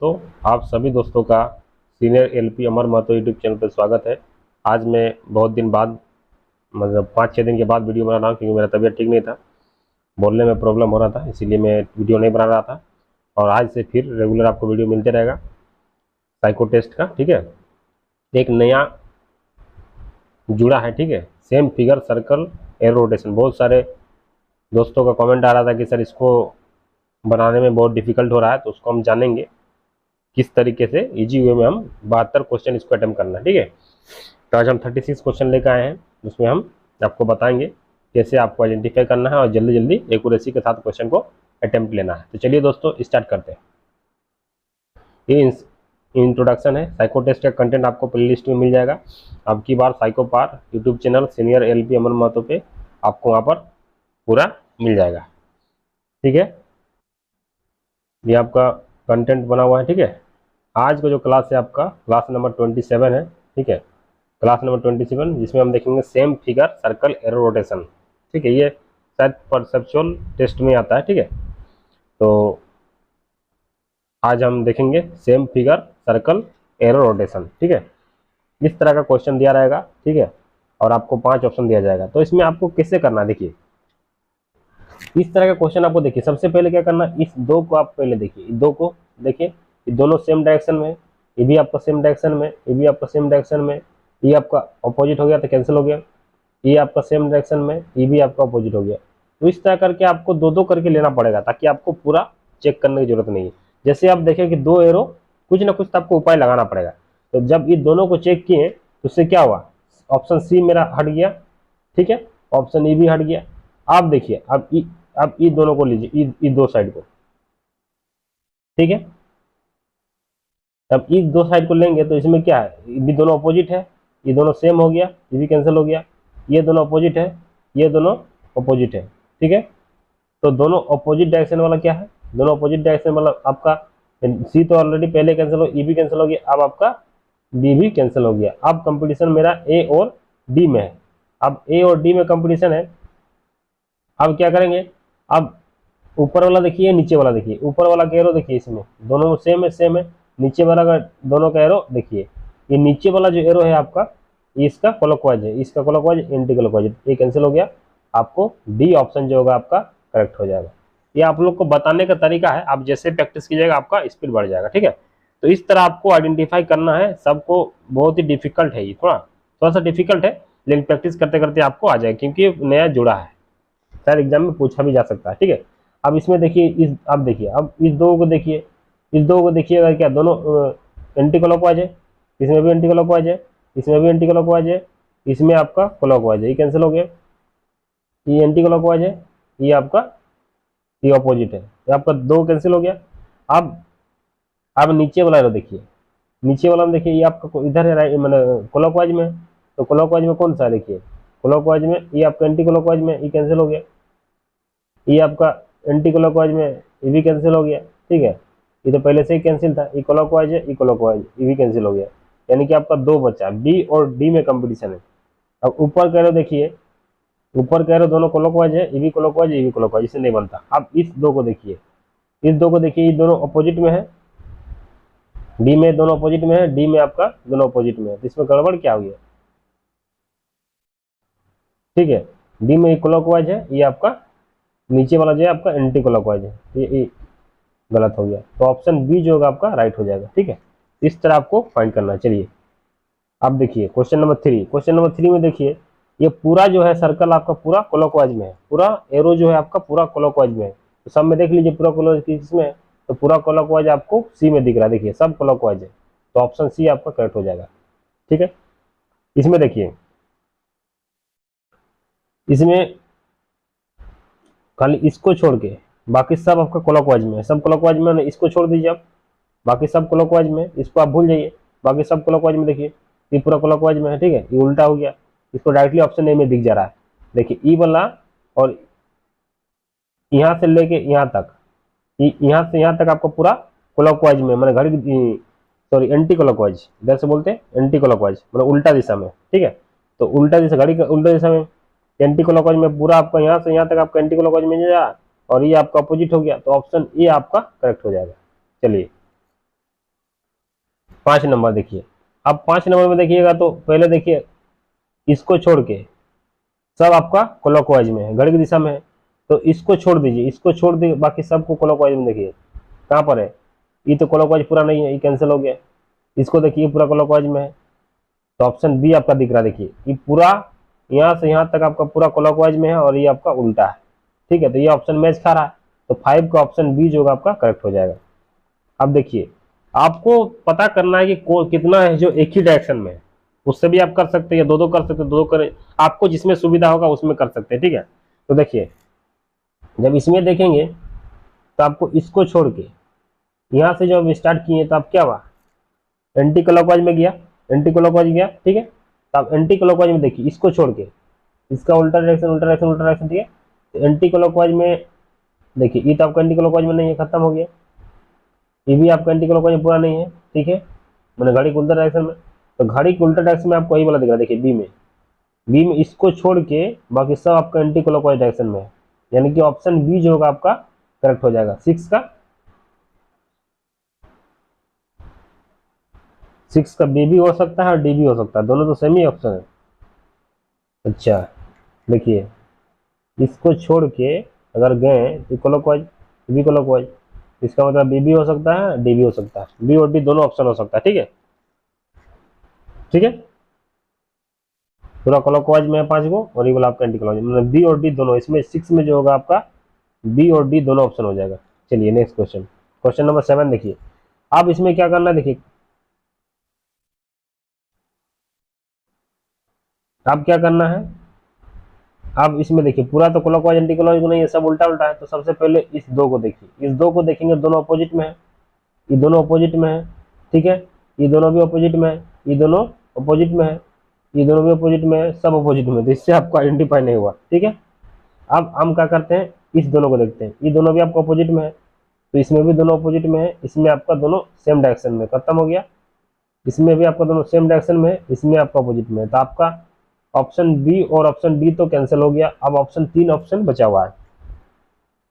तो आप सभी दोस्तों का सीनियर एलपी अमर महतो यूट्यूब चैनल पर स्वागत है। आज मैं बहुत दिन बाद मतलब 5-6 दिन के बाद वीडियो बना रहा हूँ, क्योंकि मेरा तबीयत ठीक नहीं था, बोलने में प्रॉब्लम हो रहा था, इसीलिए मैं वीडियो नहीं बना रहा था। और आज से फिर रेगुलर आपको वीडियो मिलते रहेगा साइको टेस्ट का। ठीक है, एक नया जुड़ा है। ठीक है, same figure circle arrow rotation. बहुत सारे दोस्तों का कमेंट आ रहा था कि सर इसको बनाने में बहुत डिफिकल्ट हो रहा है, तो उसको हम जानेंगे किस तरीके से इजी वे में हम 72 क्वेश्चन इसको अटेम्प्ट करना है। ठीक है, तो आज हम 36 क्वेश्चन लेकर आए हैं, उसमें हम आपको बताएंगे कैसे आपको आइडेंटिफाई करना है और जल्दी जल्दी एक्यूरेसी के साथ क्वेश्चन को अटेम्प्ट लेना है। तो चलिए दोस्तों स्टार्ट करते हैं। ये इंट्रोडक्शन है। साइको टेस्ट का कंटेंट आपको प्लेलिस्ट में मिल जाएगा। अब की बार साइको पार यूट्यूब चैनल सीनियर एलपी अमर महतो पे आपको वहाँ पर पूरा मिल जाएगा। ठीक है, ये आपका कंटेंट बना हुआ है। ठीक है, आज का जो क्लास है आपका क्लास नंबर 27 है। ठीक है, क्लास नंबर 27, जिसमें हम देखेंगे same figure circle arrow rotation. ठीक है, ये शायद परसेप्चुअल टेस्ट में आता है। ठीक है, तो आज हम देखेंगे same figure circle arrow rotation. ठीक है, इस तरह का क्वेश्चन दिया रहेगा। ठीक है, और आपको 5 ऑप्शन दिया जाएगा। तो इसमें आपको कैसे करना है, देखिए इस तरह का क्वेश्चन आपको देखिए सबसे पहले क्या करना, इस दो को आप पहले देखिए, दो को देखिए, ये दोनों सेम डायरेक्शन में, ये भी आपका सेम डायरेक्शन में, ये भी आपका सेम डायरेक्शन में, ये आपका अपोजिट हो गया तो कैंसिल हो गया, ये आपका सेम डायरेक्शन में, ये भी आपका अपोजिट हो गया। तो इस तरह करके आपको दो दो करके लेना पड़ेगा, ताकि आपको पूरा चेक करने की जरूरत नहीं है। जैसे आप देखें कि दो एरो, कुछ ना कुछ तो आपको उपाय लगाना पड़ेगा। तो जब ये दोनों को चेक किए तो उससे क्या हुआ, ऑप्शन सी मेरा हट गया। ठीक है, ऑप्शन ई भी हट गया। आप देखिए, अब ई दोनों को लीजिए, ई दो साइड को। ठीक है, अब इस दो साइड को लेंगे तो इसमें क्या है, ये भी दोनों अपोजिट है, ये दोनों सेम हो गया, ये भी कैंसिल हो गया, ये दोनों अपोजिट है, ये दोनों अपोजिट है। ठीक है, तो दोनों अपोजिट डायरेक्शन वाला क्या है, दोनों अपोजिट डायरेक्शन मतलब आपका सी तो ऑलरेडी पहले कैंसिल हो, ई भी कैंसिल हो गया, अब आपका डी भी कैंसिल हो गया। अब कंपटीशन मेरा ए और डी में है। अब ए और डी में कंपटीशन है। अब क्या करेंगे, अब ऊपर वाला देखिए, नीचे वाला देखिए, ऊपर वाला का एरो देखिए, इसमें दोनों सेम है, सेम है। नीचे वाला का दोनों का एरो देखिए, ये नीचे वाला जो एरो है आपका, इसका क्लॉकवाइज है, इसका क्लॉकवाइज, एंटी क्लॉकवाइज, ये कैंसिल हो गया। आपको डी ऑप्शन जो होगा आपका करेक्ट हो जाएगा। ये आप लोग को बताने का तरीका है, आप जैसे प्रैक्टिस कीजिएगा आपका स्पीड बढ़ जाएगा। ठीक है, तो इस तरह आपको आइडेंटिफाई करना है। सबको बहुत ही डिफिकल्ट है, ये थोड़ा थोड़ा सा डिफिकल्ट है, लेकिन प्रैक्टिस करते करते आपको आ जाएगा, क्योंकि नया जुड़ा है, शायद एग्जाम में पूछा भी जा सकता है। ठीक है, अब इसमें देखिए, इस अब देखिए, अब इस दो को देखिए, इस दो को देखिएगा, क्या दोनों एंटी क्लॉकवाइज है, इसमें भी एंटी क्लॉकवाइज है, इसमें भी एंटी क्लॉकवाइज है, इसमें आपका क्लॉकवाइज है, ये कैंसिल हो गया, ये एंटी क्लॉकवाइज है, ये आपका ये अपोजिट है, ये आपका दो कैंसिल हो गया। अब नीचे वाला एरो देखिए, नीचे वाला में देखिए, ये आपका इधर है, राइट मतलब क्लॉकवाइज में, तो क्लॉकवाइज में कौन सा है, देखिए क्लॉकवाइज में, ये आपका एंटी क्लॉकवाइज में, ये कैंसिल हो गया, ये आपका एंटी क्लॉकवाइज में, ये भी कैंसिल हो गया। ठीक है, ये तो पहले से ही कैंसिल था, ये क्लॉकवाइज है, ये क्लॉकवाइज, ये भी कैंसिल हो गया। यानी कि आपका दो बचा, बी और डी में कंपटीशन है। अब ऊपर कह रहे हो देखिए, ऊपर कह रहे हो दोनों क्लॉकवाइज है, ये भी क्लॉकवाइज, ये भी क्लॉकवाइज, इससे नहीं बनता। अब इस दो को देखिए, इस दो को देखिए, ये दोनों अपोजिट में है, डी में दोनों अपोजिट में है, डी में आपका दोनों अपोजिट में है, तो इसमें गड़बड़ क्या हो गया। ठीक है, डी में क्लॉकवाइज है, ये आपका नीचे वाला जो है आपका एंटी क्लॉकवाइज है, ये गलत हो गया, तो ऑप्शन बी जो होगा आपका राइट हो जाएगा। ठीक है, इस तरह आपको फाइंड करना है। चलिए अब देखिए क्वेश्चन नंबर 3। क्वेश्चन नंबर 3 में देखिए, ये पूरा जो है सर्कल आपका पूरा क्लॉकवाइज में है, पूरा एरो जो है आपका पूरा क्लॉकवाइज में है। तो सब में देख लीजिए पूरा क्लॉकवाइज किसमें है, तो पूरा क्लॉकवाइज आपको सी में दिख रहा है, देखिए सब क्लॉकवाइज है, तो ऑप्शन सी आपका करेक्ट हो जाएगा। ठीक है, इसमें देखिए, इसमें खाली इसको छोड़ के बाकी सब आपका क्लॉकवाइज में है, सब क्लॉकवाइज में, इसको छोड़ दीजिए आप, बाकी सब क्लॉकवाइज में, इसको आप भूल जाइए, बाकी सब क्लॉकवाइज में। देखिए ये पूरा क्लॉकवाइज में है, ठीक है, ये उल्टा हो गया, इसको डायरेक्टली ऑप्शन ए में दिख जा रहा है। देखिए ई वाला, और यहाँ से लेके यहाँ तक, यहाँ से यहाँ तक आपको पूरा क्लॉकवाइज में, मतलब घड़ी सॉरी एंटी क्लॉकवाइज, इधर से बोलते हैं एंटी क्लॉकवाइज, मतलब उल्टा दिशा में। ठीक है, तो उल्टा दिशा, घड़ी का उल्टा दिशा में एंटी क्लॉकवाइज में पूरा आपका यहाँ से यहाँ तक आपका एंटी क्लॉकवाइज में जा, और ये आपका अपोजिट हो गया, तो ऑप्शन ए आपका करेक्ट हो जाएगा। चलिए 5 नंबर देखिए, अब 5 नंबर में देखिएगा तो पहले देखिए इसको छोड़ के सब आपका क्लॉकवाइज में है, घड़ी की दिशा में है, तो इसको छोड़ दीजिए, इसको छोड़ दीजिए, बाकी सबको क्लॉकवाइज में देखिए कहाँ पर है। ये तो क्लॉकवाइज पूरा नहीं है, ये कैंसिल हो गया। इसको देखिए पूरा क्लॉकवाइज में है, तो ऑप्शन बी आपका दिख रहा है। देखिए ये पूरा यहाँ से यहाँ तक आपका पूरा क्लॉकवाइज में है और ये आपका उल्टा है, ठीक है, तो ये ऑप्शन मैच खा रहा है, तो 5 का ऑप्शन बी जो होगा आपका करेक्ट हो जाएगा। अब देखिए आपको पता करना है कि कितना है जो एक ही डायरेक्शन में है, उससे भी आप कर सकते हैं या दो दो कर सकते हैं, दो दो करें, आपको जिसमें सुविधा होगा उसमें कर सकते हैं, ठीक है। तो देखिए जब इसमें देखेंगे तो आपको इसको छोड़ के यहाँ से जब स्टार्ट किए तो आप क्या हुआ, एंटी क्लॉकवाइज में गया, एंटी क्लॉकवाइज गया, ठीक है। तो आप एंटी क्लॉकवाइज में देखिए इसको छोड़ के इसका उल्टा डायरेक्शन उल्टा डायरेक्शन उल्टा डायरेक्शन, ठीक है। तो एंटी क्लॉकवाइज में देखिए ये तो आपका एंटी क्लॉकवाइज में नहीं है, खत्म हो गया। ये भी आपका एंटी क्लॉकवाइज पूरा नहीं है, ठीक है, मैंने घड़ी के उल्टा डायरेक्शन में, तो घड़ी के उल्टा डायरेक्शन में आपको यही वाला दिख रहा है। देखिए बी में इसको छोड़ के बाकी सब आपका एंटी क्लॉकवाइज डायरेक्शन में है, यानी कि ऑप्शन बी जो होगा आपका करेक्ट हो जाएगा। 6 का बी भी हो सकता है और डी भी हो सकता है, दोनों तो सेम ही ऑप्शन है। अच्छा देखिए इसको छोड़ के अगर गए तो क्लॉकवाइज, बी क्लॉकवाइज, इसका मतलब बी भी हो सकता है डी भी हो सकता है, बी और डी दोनों ऑप्शन हो सकता है, ठीक है, ठीक है। पूरा क्लॉकवाइज में है 5 को और ये वाला आपका एंटी क्लॉकवाइज, मतलब बी और डी दोनों, इसमें 6 में जो होगा आपका बी और डी दोनों ऑप्शन हो जाएगा। चलिए नेक्स्ट क्वेश्चन, क्वेश्चन नंबर 7 देखिए। अब इसमें क्या करना है, देखिए अब क्या करना है, अब इसमें देखिए पूरा तो क्लॉकवाइज एंटी क्लॉकवाइज नहीं है, सब उल्टा उल्टा है, तो सबसे पहले इस दो को देखिए, इस दो को देखेंगे दोनों अपोजिट में है, ये दोनों अपोजिट में है, ठीक है, ये दोनों भी अपोजिट में है, ये दोनों अपोजिट में है, ये दोनों भी अपोजिट में है, सब अपोजिट में, तो इससे आपको आइडेंटिफाई नहीं हुआ, ठीक है। अब हम क्या करते हैं, इस दोनों को देखते हैं, ये दोनों भी आपको अपोजिट में है, तो इसमें भी दोनों अपोजिट में है, इसमें आपका दोनों सेम डायरेक्शन में, खत्म हो गया। इसमें भी आपका दोनों सेम डायरेक्शन में है, इसमें आपका अपोजिट में है, तो आपका ऑप्शन बी और ऑप्शन डी तो कैंसिल हो गया। अब ऑप्शन 3 ऑप्शन बचा हुआ है।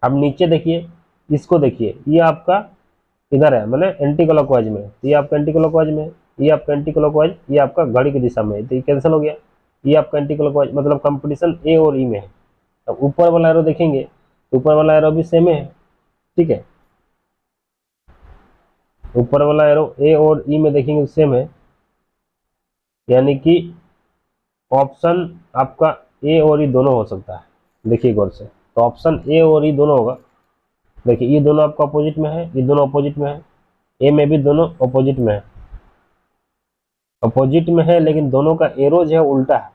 अब नीचे देखिए, इसको देखिए, ये आपका इधर है, मैंने एंटी क्लॉकवाइज में, ये आपका एंटी क्लॉकवाइज में, ये आपका एंटी क्लॉकवाइज, ये आपका घड़ी की दिशा में है, तो ये कैंसिल हो गया। ये आपका एंटी क्लॉकवाइज, मतलब कंपटीशन ए और ई में है। अब ऊपर वाला एरो देखेंगे तो ऊपर वाला एरो भी सेम है, ठीक है, ऊपर वाला एरो ए और ई में देखेंगे सेम है, यानी कि ऑप्शन आपका ए और ई दोनों हो सकता है। देखिए गौर से, तो ऑप्शन ए और ई दोनों होगा। देखिए ये दोनों आपका अपोजिट में है, ये दोनों अपोजिट में है, ए में भी दोनों अपोजिट में है, अपोजिट में है, लेकिन दोनों का एरो जो है उल्टा है,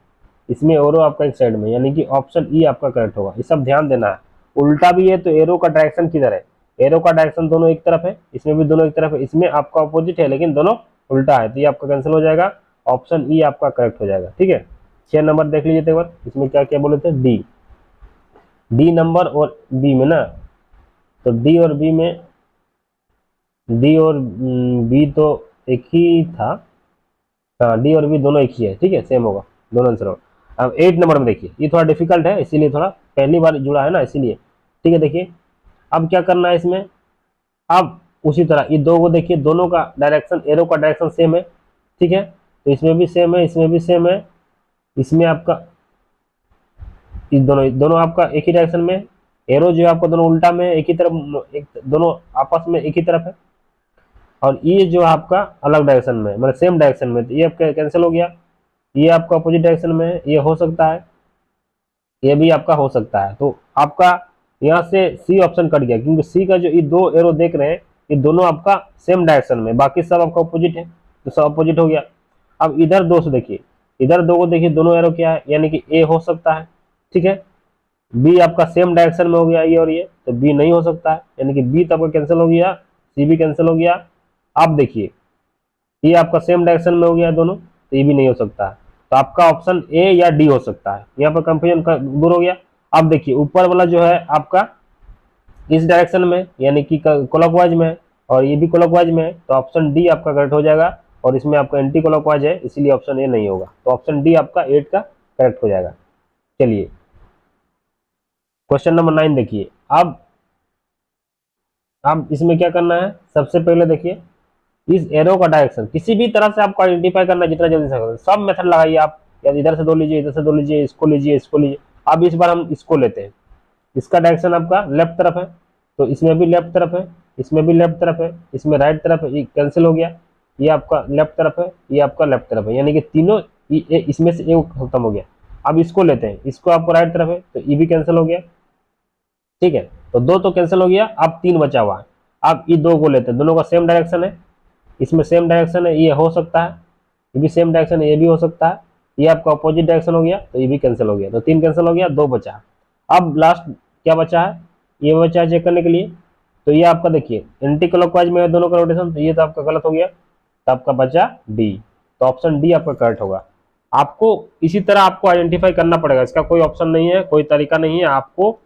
इसमें एरो आपका एक साइड में, यानी कि ऑप्शन ई आपका करेक्ट होगा। ये सब ध्यान देना है, उल्टा भी है तो एरो का डायरेक्शन किधर है, एरो का डायरेक्शन दोनों एक तरफ है, इसमें भी दोनों एक तरफ है, इसमें आपका अपोजिट है लेकिन दोनों उल्टा है, तो ये आपका कैंसिल हो जाएगा, ऑप्शन ई आपका करेक्ट हो जाएगा, ठीक है। 6 नंबर देख लीजिए एक बार, इसमें क्या क्या बोले थे, डी, डी नंबर और बी में ना, तो डी और बी में, डी और बी तो एक ही था, हाँ डी और बी दोनों एक ही है, ठीक है, सेम होगा, दोनों आंसर होगा। अब 8 नंबर में देखिए, ये थोड़ा डिफिकल्ट है, इसीलिए थोड़ा पहली बार जुड़ा है ना, इसीलिए, ठीक है। देखिए अब क्या करना है इसमें, अब उसी तरह ये दो को देखिए, दोनों का डायरेक्शन, एरो का डायरेक्शन सेम है, ठीक है, तो इसमें भी सेम है, इसमें भी सेम है, इसमें आपका इस दोनों दोनों आपका एक ही डायरेक्शन में, एरो जो है आपका दोनों उल्टा में, एक ही तरफ, एक दोनों आपस में एक ही तरफ है, और ये जो आपका अलग डायरेक्शन में, मतलब सेम डायरेक्शन में, तो ये आपका कैंसिल हो गया। ये आपका अपोजिट डायरेक्शन में है, ये हो सकता है, ये भी आपका हो सकता है, तो आपका यहाँ से सी ऑप्शन कट गया, क्योंकि सी का जो ये दो एरो देख रहे हैं ये दोनों आपका सेम डायरेक्शन में, बाकी सब आपका अपोजिट है, तो सब अपोजिट हो गया। अब इधर दो से देखिए, इधर दो को देखिए, दोनों एरो क्या है, यानी कि ए हो सकता है, ठीक है, बी आपका सेम डायरेक्शन में हो गया ये और ये, तो बी नहीं हो सकता है, यानी कि बी तो आपका कैंसिल हो गया, सी भी कैंसिल हो गया। आप देखिए ये आपका सेम डायरेक्शन में हो गया दोनों, तो ये भी नहीं हो सकता है, तो आपका ऑप्शन ए या डी हो सकता है, यहाँ पर कंफ्यूजन दूर हो गया। अब देखिए ऊपर वाला जो है आपका इस डायरेक्शन में, यानी कि क्लॉकवाइज में है, और ये भी क्लॉकवाइज में है, तो ऑप्शन डी आपका करेक्ट हो जाएगा, और इसमें आपका एंटी क्लॉकवाइज है, इसीलिए ऑप्शन ए नहीं होगा, तो ऑप्शन डी आपका 8 का करेक्ट हो जाएगा। चलिए क्वेश्चन नंबर 9 देखिए। अब इसमें क्या करना है, सबसे पहले देखिए इस एरो का डायरेक्शन किसी भी तरह से आपको आइडेंटिफाई करना है जितना जल्दी से सब मेथड लगाइए आप, या इधर से दो लीजिए, इधर से दो लीजिए, इसको लीजिए, इसको लीजिए। अब इस बार हम इसको लेते हैं, इसका डायरेक्शन आपका लेफ्ट तरफ है, तो इसमें भी लेफ्ट तरफ है, इसमें भी लेफ्ट तरफ है, इसमें राइट तरफ है, ये कैंसिल हो गया, ये आपका लेफ्ट तरफ है, ये आपका लेफ्ट तरफ है, यानी कि तीनों इसमें से एक खत्म हो गया। अब इसको लेते हैं, इसको आपको राइट तरफ है, तो ये भी कैंसिल हो गया, ठीक है। तो दो तो कैंसिल हो गया, अब तीन बचा हुआ है। अब ये दो को लेते हैं, दोनों का सेम डायरेक्शन है, इसमें सेम डायरेक्शन है, ये हो सकता है, ये भी सेम डायरेक्शन है, ये भी हो सकता है, ये आपका अपोजिट डायरेक्शन हो गया, तो ये भी कैंसिल हो गया, तो तीन कैंसिल हो गया, दो बचा। अब लास्ट क्या बचा है, ये बचा है चेक करने के लिए। तो ये आपका देखिए एंटी क्लॉकवाइज में है दोनों का रोटेशन, तो ये तो आपका गलत हो गया, तो आपका बचा डी, तो ऑप्शन डी आपका करेक्ट होगा। आपको इसी तरह आपको आइडेंटिफाई करना पड़ेगा, इसका कोई ऑप्शन नहीं है, कोई तरीका नहीं है, आपको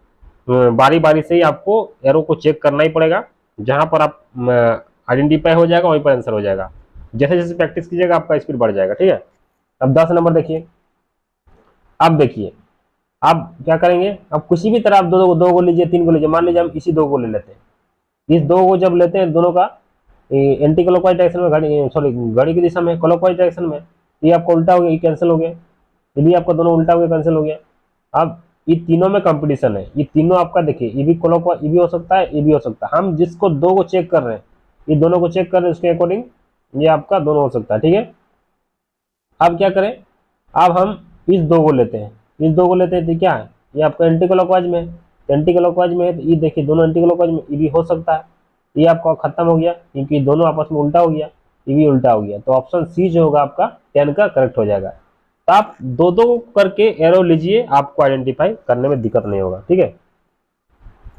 बारी बारी से ही आपको एरो को चेक करना ही पड़ेगा, जहां पर आप आइडेंटिफाई हो जाएगा वहीं पर आंसर हो जाएगा। जैसे जैसे प्रैक्टिस कीजिएगा आपका स्पीड बढ़ जाएगा, ठीक है। अब 10 नंबर देखिए, अब देखिए आप क्या करेंगे, अब किसी भी तरह आप दो को लीजिए, तीन को लीजिए, मान लीजिए हम इसी दो को ले लेते हैं। इस दो को जब लेते हैं दोनों का एंटी क्लॉकवाइज डायरेक्शन में, घड़ी की दिशा में क्लॉकवाइज डायरेक्शन में, ये आपका उल्टा हो गया, ये कैंसिल हो गया, ये भी आपका दोनों उल्टा हो गया, कैंसिल हो गया। अब ये तीनों में कंपटीशन है, ये तीनों आपका देखिए, ये भी क्लॉकवाइज, ये भी हो सकता है, ये भी हो सकता है। हम जिसको दो को चेक कर रहे हैं, ये दोनों को चेक कर रहे हैं, उसके अकॉर्डिंग ये आपका दोनों हो सकता है, ठीक है। अब क्या करें, अब हम इस दो को लेते हैं, इस दो को लेते हैं, तो क्या है, ये आपका एंटी क्लॉकवाइज में है, एंटी क्लॉकवाइज में है, तो ये देखिए दोनों एंटी क्लॉकवाइज में, ये भी हो सकता है, ये आपका खत्म हो गया क्योंकि दोनों आपस में उल्टा हो गया, ये भी उल्टा हो गया, तो ऑप्शन सी जो होगा आपका 10 का करेक्ट हो जाएगा। तो आप दो दो करके एरो लीजिए, आपको आइडेंटिफाई करने में दिक्कत नहीं होगा, ठीक है।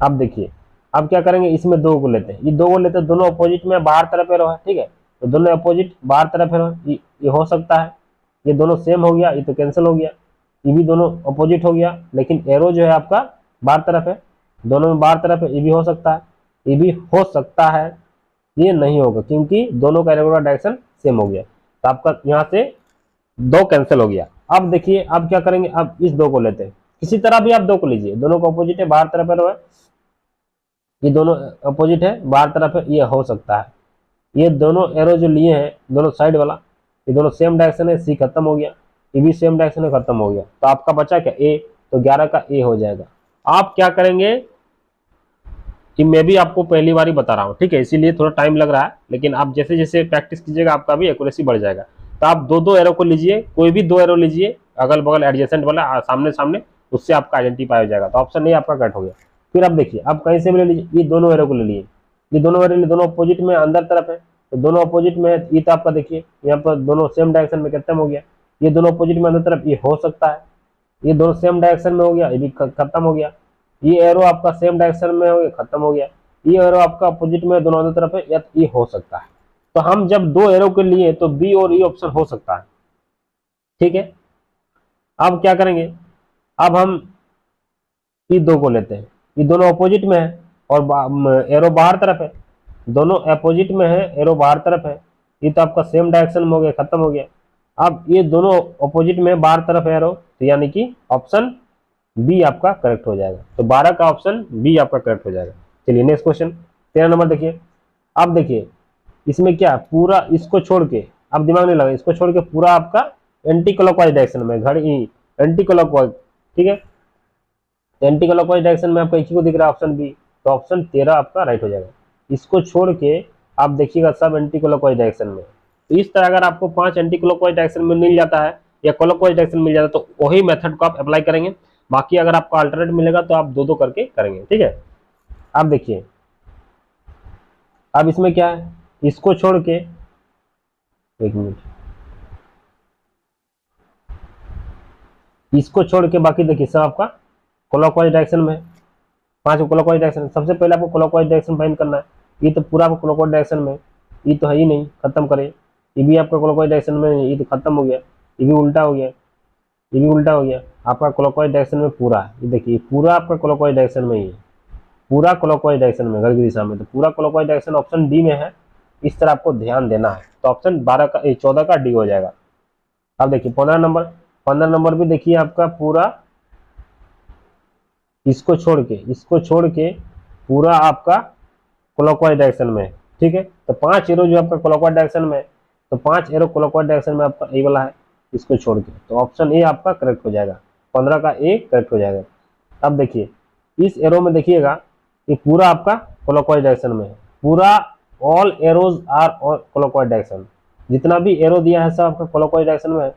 अब देखिए, अब क्या करेंगे, इसमें दो को लेते हैं, ये दो को लेते हैं, दोनों अपोजिट में बाहर तरफ एरो है, ठीक है, तो दोनों अपोजिट बाहर तरफ एरो, ये हो सकता है, ये दोनों सेम हो गया, ये तो कैंसिल हो गया, ये भी दोनों अपोजिट हो गया, लेकिन एरो जो है आपका बाहर तरफ है, दोनों में बाहर तरफ है, ये भी हो सकता है, ये भी हो सकता है, ये नहीं होगा क्योंकि दोनों का एरो का डायरेक्शन सेम हो गया, तो आपका यहाँ से दो कैंसिल हो गया। अब देखिए, अब क्या करेंगे, अब इस दो को लेते हैं, किसी तरह भी आप दो को लीजिए, दोनों का अपोजिट है, बाहर तरफ एरो है, ये दोनों अपोजिट है, बाहर तरफ है, ये हो सकता है, ये दोनों एरो जो लिए हैं दोनों साइड वाला, ये दोनों सेम डायरेक्शन है, सी खत्म हो गया, ये भी सेम डायरेक्शन है, खत्म हो गया, तो आपका बचा क्या, ए, तो 11 का ए हो जाएगा। आप क्या करेंगे कि मैं भी आपको पहली बार ही बता रहा हूँ, ठीक है, इसीलिए थोड़ा टाइम लग रहा है, लेकिन आप जैसे जैसे प्रैक्टिस कीजिएगा आपका भी एक्यूरेसी बढ़ जाएगा। तो आप दो दो एरो को लीजिए, कोई भी दो एरो लीजिए, अगल बगल एडजेसेंट वाला, सामने सामने, उससे आपका आइडेंटिफाई हो जाएगा, तो ऑप्शन ए आपका कट हो गया। फिर आप देखिए, आप कहीं से भी ले लीजिए, ये दोनों एरो को ले लिए, ये दोनों एरो दोनों अपोजिट में अंदर तरफ है, तो दोनों अपोजिट में है, ये तो आपका देखिए यहाँ पर दोनों सेम डायरेक्शन में खत्म हो गया, ये दोनों अपोजिट में अंदर तरफ, ये हो सकता है, ये दोनों सेम डायरेक्शन में हो गया, ये भी खत्म हो गया, ये एरो आपका सेम डायरेक्शन में हो गया, खत्म हो गया, ये एरो आपका अपोजिट में दोनों अंदर तरफ है, या ये हो सकता है। तो हम जब दो एरो के लिए तो बी और ई ऑप्शन हो सकता है, ठीक है। अब क्या करेंगे, अब हम ये दो को लेते हैं, ये दोनों अपोजिट में है और एरो बाहर तरफ है, दोनों अपोजिट में है, एरो बाहर तरफ है, ये तो आपका सेम डायरेक्शन में हो गया, खत्म हो गया। अब ये दोनों अपोजिट में बाहर तरफ एरो, तो यानी कि ऑप्शन बी आपका करेक्ट हो जाएगा, तो 12 का ऑप्शन बी आपका करेक्ट हो जाएगा। चलिए नेक्स्ट क्वेश्चन 13 नंबर देखिए। अब देखिए इसमें क्या पूरा इसको छोड़ के, अब दिमाग नहीं लगा, इसको छोड़ के पूरा आपका एंटी क्लॉकवाइज डायरेक्शन में घड़ी एंटी क्लॉकवाइज, ठीक है, एंटी क्लॉकवाइज डायरेक्शन में आपका एक ही को दिख रहा है ऑप्शन बी, तो ऑप्शन 13 आपका राइट हो जाएगा। इसको छोड़ के आप देखिएगा सब एंटी क्लॉकवाइज डायरेक्शन में, तो इस तरह अगर आपको 5 एंटी क्लॉकवाइज डायरेक्शन में मिल जाता है या क्लॉकवाइज डायरेक्शन मिल जाता है तो वही मेथड को आप अप्लाई करेंगे। बाकी अगर आपको अल्टरनेट मिलेगा तो आप दो दो करके करेंगे, ठीक है। आप देखिए, अब इसमें क्या है, इसको छोड़ के, एक मिनट, इसको छोड़ के बाकी देखिए सब आपका क्लॉकवाइज डायरेक्शन में है, 5 क्लॉकवाइज डायरेक्शन। सबसे पहले आपको क्लॉकवाइज डायरेक्शन फाइंड करना है, ये तो पूरा आपको क्लॉकवाइज डायरेक्शन में, ये तो है ही नहीं, खत्म करें, ये भी आपका क्लॉकवाइज डायरेक्शन में, ये तो खत्म हो गया, ये भी उल्टा हो गया, ये भी उल्टा हो गया, आपका क्लॉकवाइज डायरेक्शन में पूरा, ये देखिए पूरा आपका क्लॉकवाइज डायरेक्शन में ही है, पूरा क्लॉकवाइज डायरेक्शन में घड़ी की दिशा में, तो पूरा क्लॉकवाइज डायरेक्शन ऑप्शन डी में है। इस तरह आपको ध्यान देना है, तो ऑप्शन 14 का डी हो जाएगा। अब देखिए 15 नंबर भी देखिए आपका पूरा इसको छोड़ के पूरा आपका क्लॉकवाइज डायरेक्शन में, ठीक है। तो 5 एरो जो आपका क्लॉकवाइज डायरेक्शन में है, तो 5 एरो क्लॉकवाइज डायरेक्शन में आपका ए वाला है, इसको छोड़ के, तो ऑप्शन ए आपका करेक्ट हो जाएगा, 15 का ए करेक्ट हो जाएगा। अब देखिए इस एरो में देखिएगा ये पूरा आपका क्लॉकवाइज डायरेक्शन में है, पूरा all arrows are clockwise direction, जितना भी एरो दिया है सब आपका क्लॉकवाइज डायरेक्शन में है।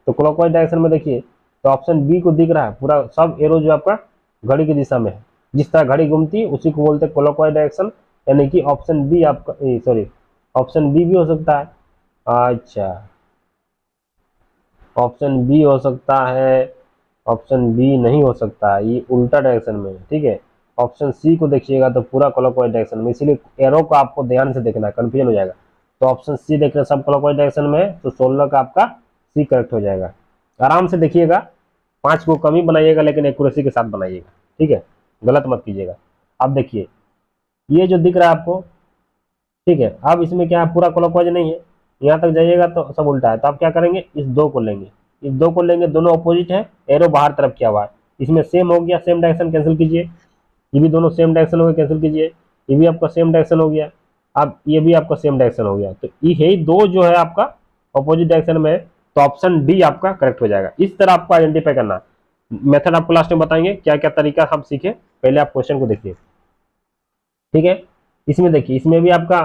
तो क्लॉकवाइज डायरेक्शन में देखिए तो ऑप्शन बी को दिख रहा है, पूरा सब एरो जो आपका घड़ी की दिशा में है, जिस तरह घड़ी घूमती है उसी को बोलते हैं क्लॉकवाइज डायरेक्शन, यानी कि ऑप्शन बी आपका, सॉरी ऑप्शन बी भी हो सकता है। अच्छा, ऑप्शन बी हो सकता है, ऑप्शन बी नहीं हो सकता, ये उल्टा डायरेक्शन में है, ठीक है। ऑप्शन सी को देखिएगा तो पूरा क्लॉकवाइज डायरेक्शन में, इसीलिए एरो को आपको ध्यान से देखना है, कंफ्यूजन हो जाएगा। तो ऑप्शन सी देख रहे हैं सब क्लॉकवाइज डायरेक्शन में है, तो 16 का आपका सी करेक्ट हो जाएगा। आराम से देखिएगा, 5 को कम ही बनाइएगा लेकिन एक्यूरेसी के साथ बनाइएगा, ठीक है, गलत मत कीजिएगा। अब देखिए ये जो दिख रहा है आपको, ठीक है, अब इसमें क्या है, पूरा क्लॉकवाइज नहीं है, यहाँ तक जाइएगा तो सब उल्टा है, तो आप क्या करेंगे, इस दो को लेंगे, इस दो को लेंगे, दोनों अपोजिट है, एरो बाहर तरफ किया हुआ है, इसमें सेम हो गया, सेम डायरेक्शन कैंसिल कीजिए, ये भी दोनों सेम डायरेक्शन हो गए, कैंसिल कीजिए, ये भी आपका सेम डायरेक्शन हो गया, अब ये भी आपका सेम डायरेक्शन हो गया, तो ये दो जो है आपका अपोजिट डायरेक्शन में है, तो ऑप्शन डी आपका करेक्ट हो जाएगा। इस तरह आपको आइडेंटिफाई करना, मेथड आपको लास्ट में बताएंगे क्या क्या तरीका हम सीखे, पहले आप क्वेश्चन को देखिए, ठीक है। इसमें देखिए, इसमें भी आपका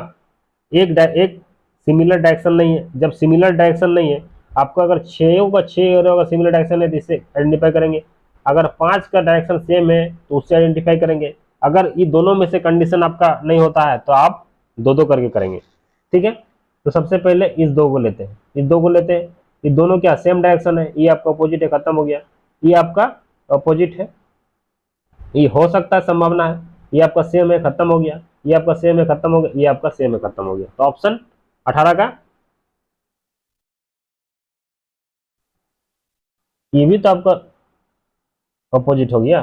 एक सिमिलर डायरेक्शन नहीं है, जब सिमिलर डायरेक्शन नहीं है आपको, अगर 6 का 6 एरो का सिमिलर डायरेक्शन है तो इससे आइडेंटिफाई करेंगे, अगर 5 का डायरेक्शन सेम है तो उससे आइडेंटिफाई करेंगे, अगर ये दोनों में से कंडीशन आपका नहीं होता है तो आप दो दो करके करेंगे, ठीक है। तो सबसे पहले इस दो को लेते हैं, इस दो को लेते हैं, ये दोनों क्या सेम डायरेक्शन है, ये आपका अपोजिट है, खत्म हो गया, ये आपका अपोजिट है, ये हो सकता है, संभावना है, ये आपका सेम है, खत्म हो गया, ये आपका सेम है, खत्म हो गया, ये आपका सेम है, खत्म हो गया, तो ऑप्शन 18 का, ये भी तो आपका अपोजिट हो गया।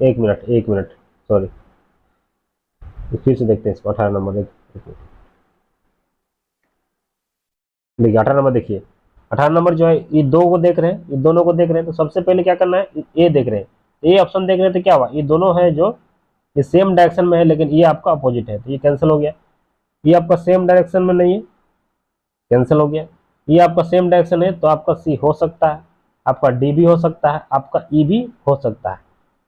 एक मिनट, एक मिनट, सॉरी, फिर से देखते हैं इसको, 18 नंबर, देखिए 18 नंबर देखिए, 18 नंबर जो है ये दो को देख रहे हैं, ये दोनों को देख रहे हैं, तो सबसे पहले क्या करना है, ये देख रहे हैं, ये ऑप्शन देख रहे हैं, तो क्या हुआ, ये दोनों है जो ये सेम डायरेक्शन में है, लेकिन ये आपका अपोजिट है, तो ये कैंसिल हो गया, ये आपका सेम डायरेक्शन में नहीं है, कैंसिल हो गया, ये आपका सेम डायरेक्शन है, तो आपका सी हो सकता है, आपका डी भी हो सकता है, आपका ई भी हो सकता है,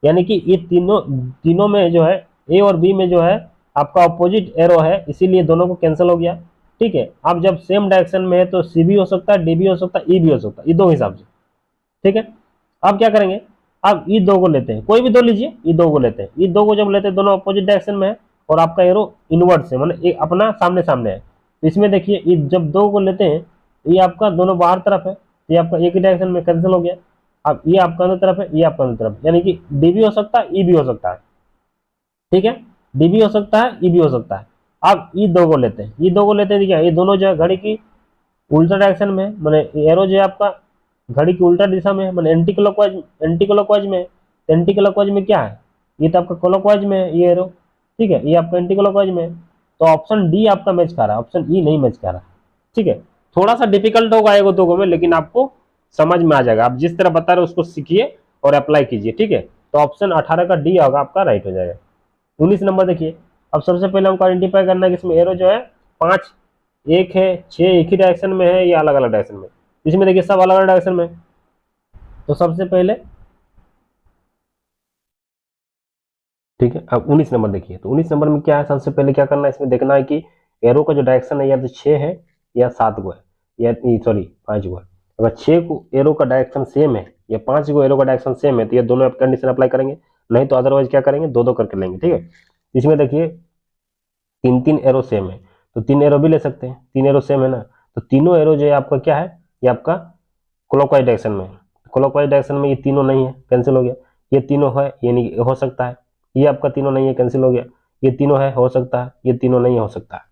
यानी कि ये तीनों तीनों में जो है, ए और बी में जो है आपका अपोजिट एरो है, इसीलिए दोनों को कैंसिल हो गया, ठीक है। अब जब सेम डायरेक्शन में है तो सी भी हो सकता है, डी भी हो सकता है, ई भी हो सकता है, ये दो हिसाब से, ठीक है। अब क्या करेंगे, अब ये दो को लेते हैं, कोई भी दो लीजिए, ये दो को लेते हैं, ये दो को जब लेते हैं दोनों अपोजिट डायरेक्शन में है, और आपका एरो इनवर्ट से मतलब एक अपना सामने सामने है, तो इसमें देखिए ये जब दो को लेते हैं, ये आपका दोनों बाहर तरफ है, ये आपका एक ही डायरेक्शन में कैंसिल हो गया, अब ये आपका अंदर तरफ है, ये आपका अंदर तरफ, यानी कि डी भी हो सकता है, ई भी हो सकता है, ठीक है, डी भी हो सकता है, ई भी हो सकता है। अब ये दो को लेते हैं, ये दो को लेते हैं, क्या ये दोनों जो है घड़ी की उल्टा डायरेक्शन में है, मैंने एरो जो है आपका घड़ी की उल्टा दिशा में है, मैंने एंटी क्लॉकवाइज, एंटी क्लॉकवाइज में है, एंटी क्लॉकवाइज में क्या है, ये तो आपका क्लॉकवाइज में है ये एरो, ठीक है, ये आपका एंटी क्लॉकवाइज में है, तो ऑप्शन डी आपका मैच कर रहा है, ऑप्शन ई नहीं मैच कर रहा, ठीक है। थोड़ा सा डिफिकल्ट होगा एगो दो में, लेकिन आपको समझ में आ जाएगा, आप जिस तरह बता रहे हो उसको सीखिए और अप्लाई कीजिए, ठीक है। तो ऑप्शन 18 का डी होगा आपका राइट हो जाएगा। 19 नंबर देखिए, अब सबसे पहले हमको आइडेंटिफाई करना है कि इसमें एरो जो है 5 एक है, 6 एक ही डायरेक्शन में है या अलग अलग डायरेक्शन में, इसमें देखिए सब अलग अलग डायरेक्शन में, तो सबसे पहले, ठीक है। अब 19 नंबर देखिए, तो 19 नंबर में क्या है, सबसे पहले क्या करना है, इसमें देखना है कि एरो का जो डायरेक्शन है या तो 6 है या 7 गो है, या सॉरी 5 गो है। अगर 6 को एरो का डायरेक्शन सेम है या 5 को एरो का डायरेक्शन सेम है तो ये दोनों कंडीशन अप्लाई करेंगे, नहीं तो अदरवाइज क्या करेंगे, दो दो करके लेंगे, ठीक है। इसमें देखिए 3 एरो सेम है, तो 3 एरो भी ले सकते हैं, 3 एरो सेम है ना, तो तीनों एरो जो है आपका क्या है, ये आपका क्लॉकवाइज डायरेक्शन में है, क्लॉकवाइज डायरेक्शन में ये तीनों नहीं है, कैंसिल हो गया, ये तीनों है, ये नहीं हो सकता है, ये आपका तीनों नहीं है, कैंसिल हो गया, ये तीनों है, हो सकता है, ये तीनों नहीं हो सकता है,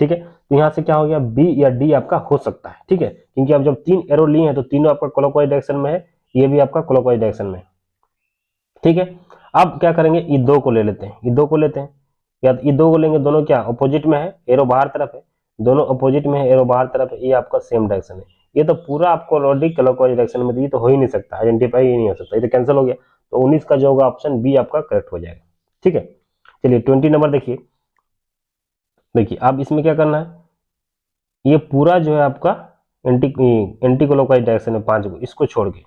ठीक है। तो यहाँ से क्या हो गया, बी या डी आपका हो सकता है, ठीक है, क्योंकि आप जब 3 एरो लिए हैं तो तीनों आपका क्लॉकवाइज डायरेक्शन में है, ये भी आपका क्लॉकवाइज डायरेक्शन में है, ठीक है। अब क्या करेंगे, ये दो को ले लेते हैं, ये दो को लेते हैं, या ये दो को लेंगे, दोनों क्या अपोजिट में है, एरो बाहर तरफ है, दोनों अपोजिट में है, एरो बाहर तरफ है, ये आपका सेम डायरेक्शन है, ये तो पूरा आपको ऑलरेडी क्लॉकवाइज डायरेक्शन में, ये तो हो ही नहीं सकता, आइडेंटिफाई ही नहीं हो सकता, ये तो कैंसिल हो गया, तो 19 का जो होगा ऑप्शन बी आपका करेक्ट हो जाएगा, ठीक है। चलिए 20 नंबर देखिए, देखिए अब इसमें क्या करना है, ये पूरा जो है आपका एंटी क्लॉकवाइज डायरेक्शन में 5 को, इसको छोड़ के,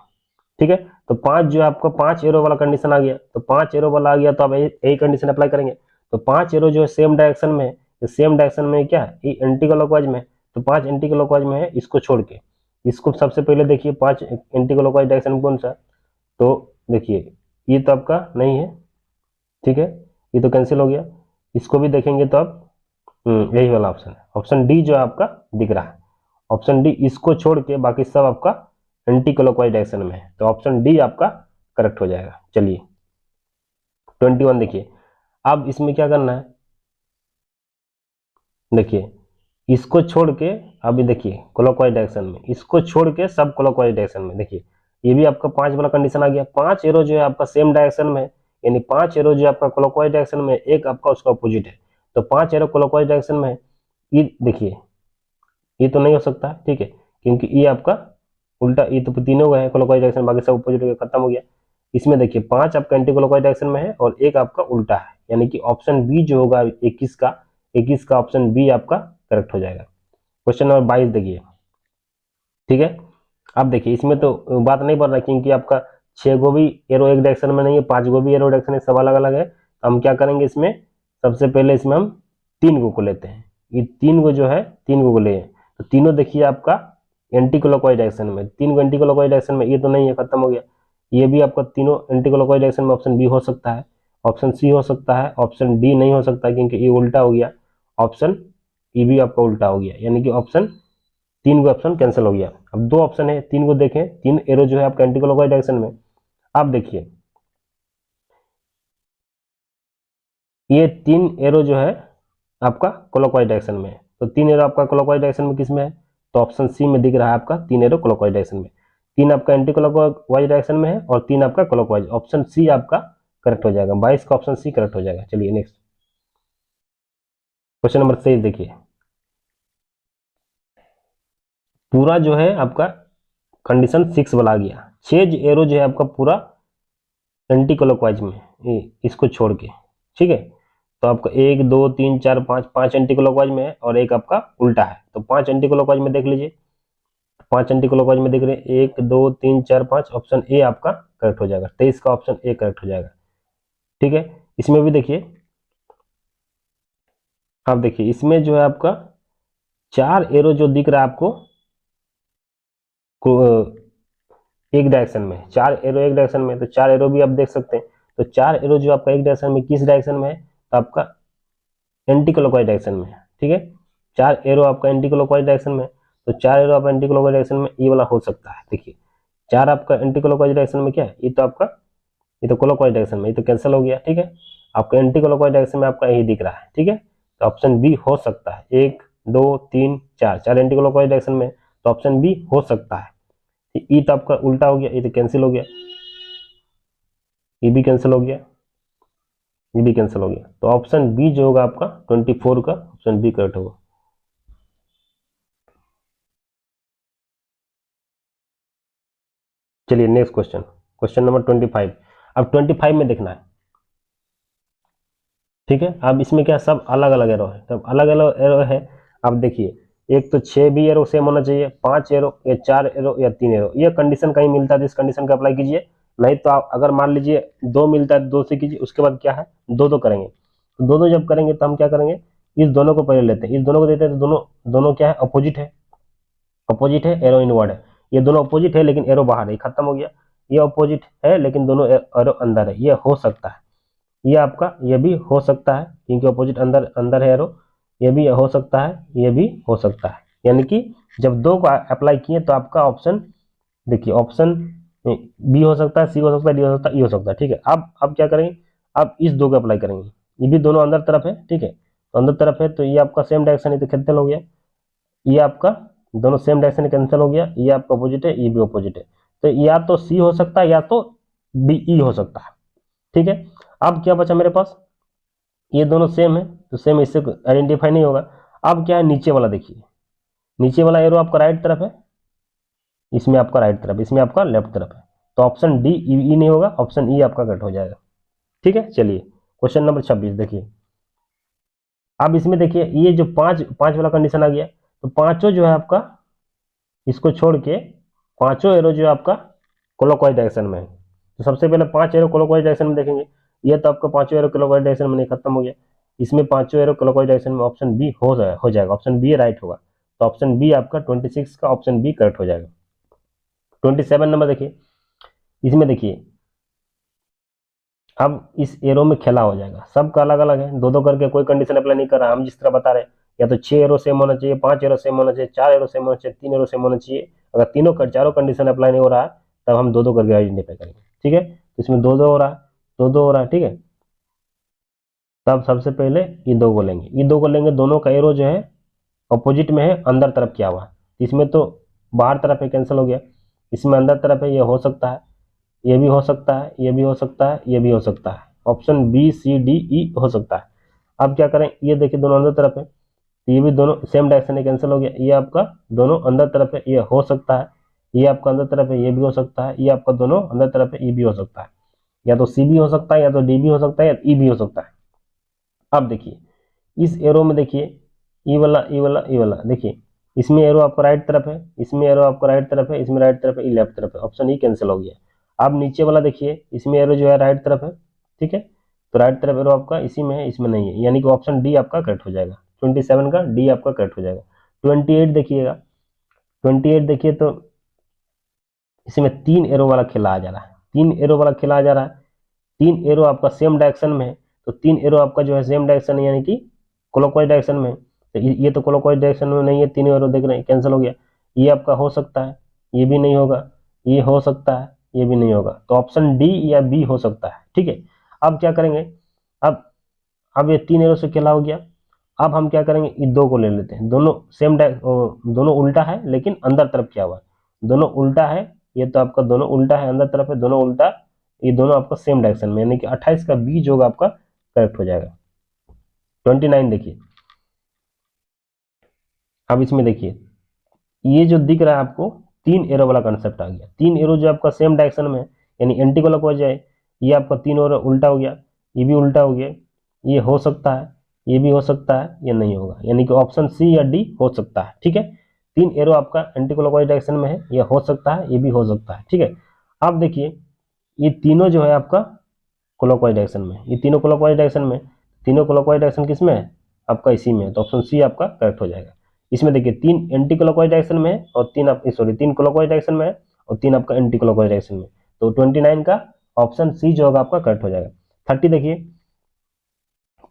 ठीक है। तो 5 जो है आपका 5 एरो वाला कंडीशन आ गया, तो 5 एरो वाला आ गया तो अब यही कंडीशन अप्लाई करेंगे। तो 5 एरो जो है सेम डायरेक्शन में है, तो सेम डायरेक्शन में क्या है, ये एंटी क्लॉकवाइज में, तो 5 एंटी क्लॉकवाइज में है, इसको छोड़ के इसको सबसे पहले देखिए 5 एंटी क्लॉकवाइज डायरेक्शन कौन सा, तो देखिए ये तो आपका नहीं है, ठीक है, ये तो कैंसिल हो गया। इसको भी देखेंगे तो अब यही वाला ऑप्शन है, ऑप्शन डी जो है आपका दिख रहा है, ऑप्शन डी, इसको छोड़ के बाकी सब आपका एंटी क्लॉकवाइज डायरेक्शन में है, तो ऑप्शन डी आपका करेक्ट हो जाएगा। चलिए 21 देखिए, अब इसमें क्या करना है, देखिए इसको छोड़ के, अभी देखिए क्लॉकवाइज डायरेक्शन में, इसको छोड़ के सब क्लॉकवाइज डायरेक्शन में, देखिए ये भी आपका 5 वाला कंडीशन आ गया। 5 एरो जो है आपका सेम डायरेक्शन में है, यानी 5 एरो जो है आपका क्लॉकवाइज डायरेक्शन में, एक आपका उसका अपोजिट है, तो 5 एरो क्लॉकवाइज डायरेक्शन में है। ये देखिए ये तो नहीं हो सकता, ठीक है, क्योंकि ये आपका उल्टा, ये तो तीनों का है क्लॉकवाइज डायरेक्शन, बाकी सब अपोजिट हो गया, खत्म हो गया। इसमें देखिए 5 आपका एंटी क्लॉकवाइज डायरेक्शन में है और एक आपका उल्टा है, यानी कि ऑप्शन बी जो होगा 21 का ऑप्शन बी आपका करेक्ट हो जाएगा। क्वेश्चन नंबर 22 देखिए, ठीक है। अब देखिए इसमें तो बात नहीं बढ़ रहा, क्योंकि आपका 6 गो भी एरो एक डायरेक्शन में नहीं है, 5 गो भी एरो डायरेक्शन है, सब अलग अलग है। तो हम क्या करेंगे इसमें, सबसे पहले इसमें हम 3 गो को लेते हैं, ये 3 गो जो है 3 गो को ले, तो तीनों देखिए आपका एंटी क्लॉकवाइज डायरेक्शन में, 3 गो एंटी क्लॉकवाइज डायरेक्शन में, ये तो नहीं है, खत्म हो गया। ये भी आपका तीनों एंटी क्लॉकवाइज डायरेक्शन में, ऑप्शन बी हो सकता है, ऑप्शन सी हो सकता है, ऑप्शन डी नहीं हो सकता क्योंकि ये उल्टा हो गया, ऑप्शन ई भी आपका उल्टा हो गया, यानी कि ऑप्शन 3 गो ऑप्शन कैंसिल हो गया। अब 2 ऑप्शन है, 3 को देखें, 3 एरो जो है आपका एंटी क्लॉकवाइज डायरेक्शन में। आप देखिए ये 3 एरो जो है आपका क्लॉकवाइज डायरेक्शन में है, तो 3 एरो आपका क्लॉकवाइज डायरेक्शन में किस में है, तो ऑप्शन सी में दिख रहा है आपका 3 एरो क्लॉकवाइज डायरेक्शन में, 3 आपका एंटी क्लॉकवाइज डायरेक्शन में है और 3 आपका क्लॉकवाइज, ऑप्शन सी आपका करेक्ट हो जाएगा, 22 का ऑप्शन सी करेक्ट हो जाएगा। चलिए नेक्स्ट क्वेश्चन नंबर 23 देखिए, पूरा जो है आपका कंडीशन 6 वाला आ गया, 6 एरो जो है आपका पूरा एंटी क्लॉकवाइज में, इसको छोड़ के, ठीक है। तो आपका 1 2 3 4 5, 5 एंटी क्लॉकवाइज में है और एक आपका उल्टा है, तो 5 एंटी क्लॉकवाइज में देख लीजिए, 5 एंटी क्लॉकवाइज में देख रहे हैं, 1 2 3 4 5, ऑप्शन ए आपका करेक्ट हो जाएगा, 23 का ऑप्शन ए करेक्ट हो जाएगा, ठीक है। इसमें भी देखिए, आप देखिए इसमें जो है आपका 4 एरो जो दिख रहा है आपको एक डायरेक्शन में, 4 एरो एक डायरेक्शन में, तो 4 एरो भी आप देख सकते हैं, तो 4 एरो जो आपका एक डायरेक्शन में, किस डायरेक्शन में है, तो आपका एंटी क्लॉकवाइज डायरेक्शन में है, ठीक है। 4 एरो आपका एंटी क्लॉकवाइज डायरेक्शन में, तो 4 एरो आपका एंटी क्लॉकवाइज डायरेक्शन में, ये वाला हो सकता है। देखिए 4 आपका एंटी क्लॉकवाइज डायरेक्शन में क्या है, ये तो आपका, ये तो क्लॉकवाइज डायरेक्शन में, ये तो कैंसिल हो गया, ठीक है। आपका एंटी क्लॉकवाइज डायरेक्शन में आपका यही दिख रहा है, ठीक है, तो ऑप्शन बी हो सकता है, 1 2 3 4, 4 एंटी क्लॉकवाइज डायरेक्शन में, तो ऑप्शन बी हो सकता है। ई तो आपका उल्टा हो गया, ये तो कैंसिल हो गया, ये भी कैंसिल हो गया, ये भी कैंसिल हो गया, तो ऑप्शन बी जो होगा आपका 24 का ऑप्शन बी करेक्ट होगा। चलिए नेक्स्ट क्वेश्चन, क्वेश्चन नंबर 25। अब 25 में देखना है, ठीक है। अब इसमें क्या सब अलग अलग एरो है, तब अलग अलग एरो है। अब देखिए एक तो 6 भी एरो सेम होना चाहिए, 5 एरो या 4 एरो या 3 एरो, ये कंडीशन कहीं मिलता है तो इस कंडीशन का अप्लाई कीजिए, नहीं तो आप अगर मान लीजिए 2 मिलता है 2 से कीजिए, उसके बाद क्या है 2 2 करेंगे, तो 2 2 जब करेंगे तो हम क्या करेंगे, इस दोनों को पहले लेते हैं, इस दोनों को देते हैं, तो दोनों दोनों क्या है, अपोजिट है, अपोजिट है, एरो इनवर्ड है, ये दोनों अपोजिट है लेकिन एरो बाहर है, खत्म हो गया। ये अपोजिट है लेकिन दोनों एरो अंदर है, ये हो सकता है, ये आपका ये भी हो सकता है क्योंकि अपोजिट अंदर अंदर है एरो, ये भी हो सकता है, ये भी हो सकता है, यानी कि जब 2 को अप्लाई किए तो आपका ऑप्शन देखिए, ऑप्शन बी हो सकता है, सी हो सकता है, डी हो सकता है, ई हो सकता है, ठीक है। अब क्या करेंगे, अब इस 2 को अप्लाई करेंगे, ये भी दोनों अंदर तरफ है, ठीक है, तो अंदर तरफ है तो ये आपका सेम डायरेक्शन है तो कैंसिल हो गया, ये आपका दोनों सेम डायरेक्शन कैंसिल हो गया, ये आपका अपोजिट है, ये भी अपोजिट है, तो या तो सी हो सकता है या तो डी ई हो सकता है, ठीक है। अब क्या बचा मेरे पास, ये दोनों सेम है तो सेम, इससे आइडेंटिफाई नहीं होगा। अब क्या है नीचे वाला, देखिए नीचे वाला एरो आपका राइट तरफ है, इसमें आपका राइट तरफ, इसमें आपका लेफ्ट तरफ है, तो ऑप्शन डी ई नहीं होगा, ऑप्शन ई आपका कट हो जाएगा, ठीक है। चलिए क्वेश्चन नंबर 26 देखिए, अब इसमें देखिए ये जो पांच पांच वाला कंडीशन आ गया, तो पांचों जो है आपका, इसको छोड़ के पांचों एरो जो है आपका क्लॉकवाइज डायरेक्शन में है। तो सबसे पहले 5 एरो क्लॉकवाइज डायरेक्शन में देखेंगे। ये तो आपका पांचों एरो क्लॉकवाइज डायरेक्शन में नहीं, खत्म हो गया। इसमें पांचों एरो क्लॉकवाइज डायरेक्शन में ऑप्शन बी हो जाएगा, ऑप्शन बी राइट होगा। तो ऑप्शन बी आपका 26 का ऑप्शन बी करेक्ट हो जाएगा। 27 नंबर देखिए, इसमें देखिए अब इस एरो में खेला हो जाएगा, सबका अलग अलग है, दो दो करके कोई कंडीशन अप्लाई नहीं कर रहा, हम जिस तरह बता रहे हैं। या तो 6 एरो सेम होना चाहिए, 5 एरो सेम होना चाहिए, 4 एरो सेम होना चाहिए, 3 एरो सेम होना चाहिए। अगर तीनों चारों कंडीशन अप्लाई नहीं हो रहा है, तब हम दो दो करके आइडेंटिफाई करेंगे। ठीक है, तो इसमें दो दो हो रहा है, दो दो हो रहा है। ठीक है, तब सबसे पहले ये दो को लेंगे, ये दो को लेंगे, दोनों का एरो जो है अपोजिट में है, अंदर तरफ किया हुआ है। इसमें तो बाहर तरफ है, कैंसिल हो गया। इसमें अंदर तरफ है, ये हो सकता है, ये भी हो सकता है, ये भी हो सकता है, ये भी हो सकता है। Option B C D E हो सकता है। अब क्या करें, ये देखिए दोनों अंदर तरफ है, तो ये भी दोनों सेम डायरेक्शन है, कैंसिल हो गया। ये आपका दोनों अंदर तरफ है, ये हो सकता है। ये आपका अंदर तरफ है, ये भी हो सकता है। ये आपका दोनों अंदर तरफ है, ये भी हो सकता है। या तो सी भी हो सकता है, या तो डी भी हो सकता है, या ई भी हो सकता है। अब देखिए इस एरो में देखिए, ई वाला ई वाला ई वाला देखिए, इसमें एरो आपको राइट तरफ है, इसमें एरो आपको राइट तरफ है, इसमें राइट तरफ है, ई लेफ्ट तरफ है। ऑप्शन ई कैंसिल हो गया। अब नीचे वाला देखिए, इसमें एरो जो है राइट तरफ है। ठीक है, तो राइट तरफ एरो आपका इसी में है, इसमें नहीं है, यानी कि ऑप्शन डी आपका करेक्ट हो जाएगा। 27 का डी आपका करेक्ट हो जाएगा। 28 देखिएगा, 28 देखिए तो इसमें 3 एरो वाला खेला आ जा रहा है, 3 एरो वाला खेला आ जा रहा है। 3 एरो आपका सेम डायरेक्शन में है, तो 3 एरो आपका जो है सेम डायरेक्शन है, यानी कि क्लॉकवाइज डायरेक्शन में। तो ये तो क्लॉकवाइज डायरेक्शन में नहीं है, 3 एरो देख रहे हैं, कैंसिल हो गया। ये आपका हो सकता है, ये भी नहीं होगा, ये हो सकता है, ये भी नहीं होगा। तो ऑप्शन डी या बी हो सकता है। ठीक है, अब क्या करेंगे, अब अब ये 3 एरो से खेला हो गया। अब हम क्या करेंगे, ये दो को ले लेते हैं, दोनों सेम दोनों उल्टा है, लेकिन अंदर तरफ क्या हुआ, दोनों उल्टा है। ये तो आपका दोनों उल्टा है, अंदर तरफ है, दोनों उल्टा। ये दोनों आपका सेम डायरेक्शन में, यानी कि 28 का बी जो आपका करेक्ट हो जाएगा। 29 देखिए, अब इसमें देखिए ये जो दिख रहा है आपको, 3 एरो वाला कंसेप्ट आ गया। 3 एरो जो आपका सेम डायरेक्शन में है, यानी एंटी क्लॉकवाइज है। ये आपका 3 एरो उल्टा हो गया, ये भी उल्टा हो गया। ये हो सकता है, ये भी हो सकता है, ये नहीं होगा, यानी कि ऑप्शन सी या डी हो सकता है। ठीक है, 3 एरो आपका एंटी क्लॉकवाइज डायरेक्शन में है, ये हो सकता है, ये भी हो सकता है। ठीक है, अब देखिए ये तीनों जो है आपका क्लॉकवाइज डायरेक्शन में, ये तीनों क्लॉकवाइज डायरेक्शन में, तीनों क्लॉकवाइज डायरेक्शन किस में है, आपका इसी में है। तो ऑप्शन सी आपका करेक्ट हो जाएगा। इसमें देखिए 3 एंटी क्लॉकवाइज डायरेक्शन में है, और 3 आप सॉरी 3 क्लॉकवाइज डायरेक्शन में है, और 3 आपका एंटी क्लॉकवाइज डायरेक्शन में। तो 29 का ऑप्शन सी जो होगा आपका करेक्ट हो जाएगा। 30 देखिए,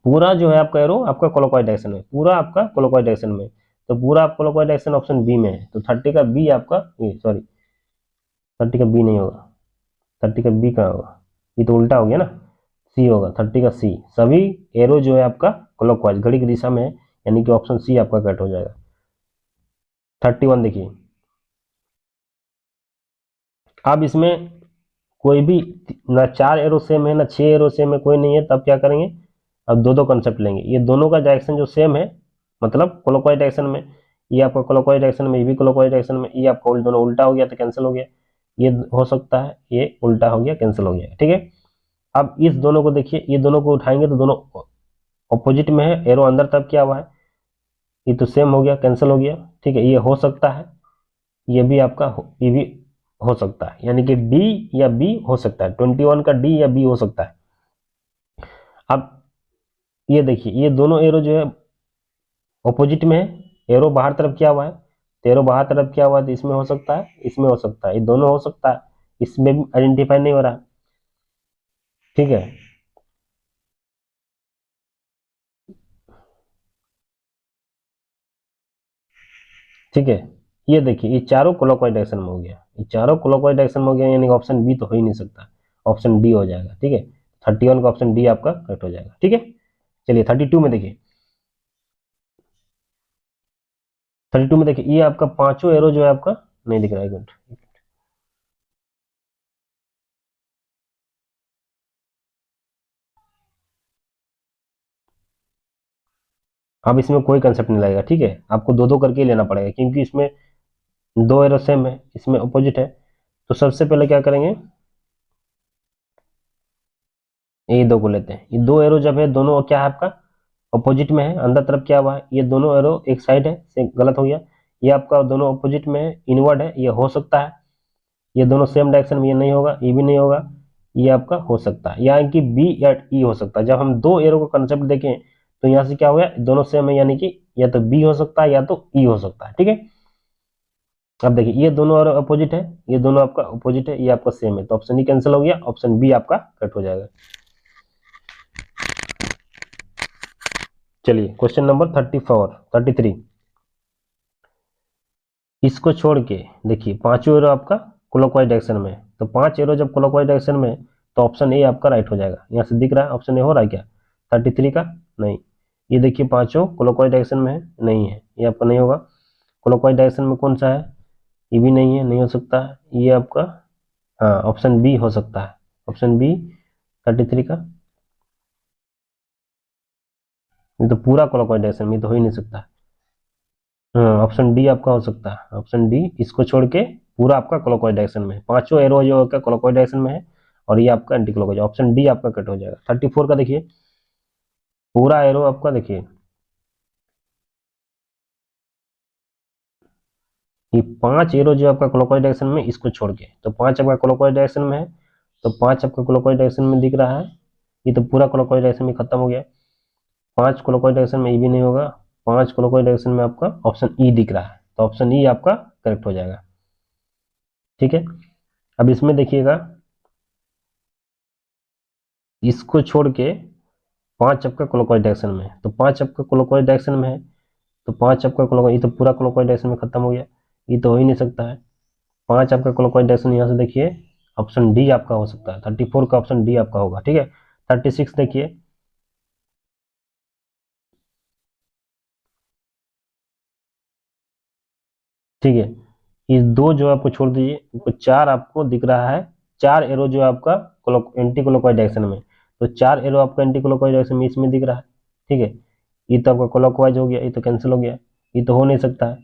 पूरा जो है आपका एरो आपका क्लॉकवाइज डायरेक्शन में, पूरा आपका क्लॉकवाइज डायरेक्शन में, तो पूरा आप क्लॉकवाइज डायरेक्शन ऑप्शन बी में है। तो 30 का बी आपका, सॉरी 30 का बी नहीं होगा, 30 का बी कहाँ होगा, ये तो उल्टा हो गया ना, सी होगा। 30 का सी, सभी एरो जो है आपका क्लॉकवाइज घड़ी की दिशा में है, यानी कि ऑप्शन सी आपका कट हो जाएगा। 31 देखिए, अब इसमें कोई भी ना 4 एरो सेम है, ना 6 एरो सेम है, कोई नहीं है, तब क्या करेंगे, अब दो दो कंसेप्ट लेंगे। ये दोनों का डायरेक्शन जो सेम है, मतलब क्लॉकवाइज डायरेक्शन में, ये आपका क्लॉकवाइज डायरेक्शन में, ये भी क्लॉकवाइज डायरेक्शन में, ये आपका दोनों उल्टा हो गया तो कैंसिल हो गया। ये हो सकता है, ये उल्टा हो गया, कैंसिल हो गया। ठीक है, अब इस दोनों को देखिए, ये दोनों को उठाएंगे तो दोनों ऑपोजिट में है, एरो अंदर तरफ किया हुआ है, ये तो सेम हो गया, कैंसिल हो गया। ठीक है, ये हो सकता है, ये भी आपका ये भी हो सकता है, यानी कि डी या बी हो सकता है। 21 का डी या बी हो सकता है। अब ये देखिए, ये दोनों एरो जो है ऑपोजिट में है, एरो बाहर तरफ किया हुआ है, तो एरो बाहर तरफ किया हुआ है, तो इसमें हो सकता है, इसमें हो सकता है, ये दोनों हो सकता है, इसमें भी आइडेंटिफाई नहीं हो रहा। ठीक है, ठीक है, ये देखिए ये चारों क्लॉकवाइज डायरेक्शन में हो गया, ये चारों क्लॉकवाइज डायरेक्शन में हो गया, यानी ऑप्शन बी तो हो ही नहीं सकता, ऑप्शन डी हो जाएगा। ठीक है, 31 का ऑप्शन डी आपका करेक्ट हो जाएगा। ठीक है, चलिए 32 में देखिए, 32 में देखिए, ये आपका पांचों एरो जो है आपका नहीं दिख रहा है, एक मिनट। अब इसमें कोई कंसेप्ट नहीं लगेगा। ठीक है, आपको दो दो करके ही लेना पड़ेगा, क्योंकि इसमें दो एरो सेम है, इसमें अपोजिट है। तो सबसे पहले क्या करेंगे, ये दो को लेते हैं। ये दो एरो जब है, दोनों क्या है आपका अपोजिट में है, अंदर तरफ क्या हुआ है, ये दोनों एरो एक साइड है, से गलत हो गया। ये आपका दोनों अपोजिट में है, इनवर्ड है, ये हो सकता है। ये दोनों सेम डायरेक्शन में, ये नहीं होगा, ये भी नहीं होगा, ये आपका हो सकता है, यानी कि बी या ई हो सकता है। जब हम दो एरो का कंसेप्ट देखें तो यहाँ से क्या हो गया, दोनों सेम है, यानी कि या तो बी हो सकता है या तो ई हो सकता है, ठीक है। अब देखिए ये दोनों एरो अपोजिट है, ये दोनों आपका अपोजिट है, ये आपका सेम है, तो ऑप्शन ई कैंसिल हो गया, ऑप्शन बी आपका कट हो जाएगा। चलिए क्वेश्चन नंबर 33। इसको छोड़ के देखिए पांचों एरो आपका क्लॉकवाइज डायरेक्शन में है, तो 5 एरो जब क्लॉकवाइज डायरेक्शन में है तो ऑप्शन ए आपका राइट हो जाएगा। यहाँ से दिख रहा है ऑप्शन ए हो रहा है क्या 33 का? नहीं। ये देखिए पांचों क्लॉकवाइज डायरेक्शन में है, नहीं है, ये आपका नहीं होगा। क्लॉकवाइज डायरेक्शन में कौन सा है, ये भी नहीं है, नहीं हो सकता है, ये आपका हाँ ऑप्शन बी हो सकता है, ऑप्शन बी 33 का। ये तो पूरा क्लॉकवाइज डायरेक्शन में, तो हो ही नहीं सकता है। हाँ ऑप्शन डी आपका हो सकता है, ऑप्शन डी, इसको छोड़ के पूरा आपका क्लॉकवाइज डायरेक्शन में है, पांचों एरो जो आपका क्लॉकवाइज डायरेक्शन में है, और ये आपका एंटी क्लॉकवाइज, ऑप्शन डी आपका कट हो जाएगा। 34 का देखिए, पूरा एरो आपका देखिए, ये 5 एरो जो आपका क्लॉकवाइज डायरेक्शन में, इसको छोड़ के, तो 5 आपका क्लॉकवाइज डायरेक्शन में है, तो 5 आपका क्लॉकवाइज डायरेक्शन में दिख रहा है, ये तो पूरा क्लॉकवाइज डायरेक्शन में खत्म हो गया। 5 क्लॉकवाइज डायरेक्शन में ये भी नहीं होगा, 5 क्लॉकवाइज डायरेक्शन में आपका ऑप्शन ई दिख रहा है, तो ऑप्शन ई आपका करेक्ट हो जाएगा, ठीक है। अब इसमें देखिएगा, इसको छोड़ के 5 आपका क्लॉकवाइज डायरेक्शन में है, तो 5 आपका क्लॉकवाइज डायरेक्शन में है, तो 5 आपका क्लॉकवाइज, ये तो पूरा क्लॉकवाइज डायरेक्शन में खत्म हो गया, ये तो हो ही नहीं सकता है। 5 आपका क्लॉकवाइज डायरेक्शन, यहाँ से देखिए ऑप्शन डी आपका हो सकता है, 34 का ऑप्शन डी आपका होगा, ठीक है। 36 देखिए, ठीक है, ये दो जो आपको छोड़ दीजिए, तो 4 आपको दिख रहा है, 4 एरो जो आपका एंटी क्लॉकवाइज डायरेक्शन में, तो 4 एरो आपका एंटी क्लॉकवाइज डायरेक्शन में इसमें दिख रहा है, ठीक है। ये तो आपका क्लॉकवाइज हो गया, ये तो कैंसिल हो गया, ये तो हो नहीं सकता है।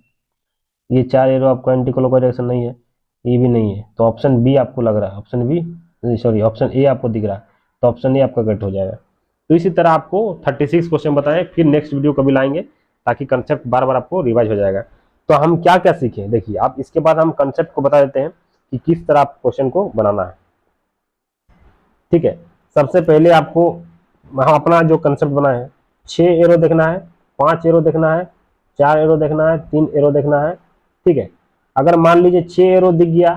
ये 4 एरो आपका एंटी क्लॉकवाइज डायरेक्शन नहीं है, ये भी नहीं है, तो ऑप्शन बी आपको लग रहा है, option B sorry option A आपको दिख रहा है, तो ऑप्शन ए आपका कट हो जाएगा। तो इसी तरह आपको 36 क्वेश्चन बताएं, फिर नेक्स्ट वीडियो कभी लाएंगे, ताकि कंसेप्ट बार बार आपको रिवाइज हो जाएगा। तो हम क्या क्या सीखे देखिए, आप इसके बाद हम कंसेप्ट को बता देते हैं कि किस तरह आप क्वेश्चन को बनाना है, ठीक है। सबसे पहले आपको वहाँ अपना जो कंसेप्ट बना है, 6 एरो देखना है, 5 एरो देखना है, 4 एरो देखना है, 3 एरो देखना है, ठीक है। अगर मान लीजिए 6 एरो दिख गया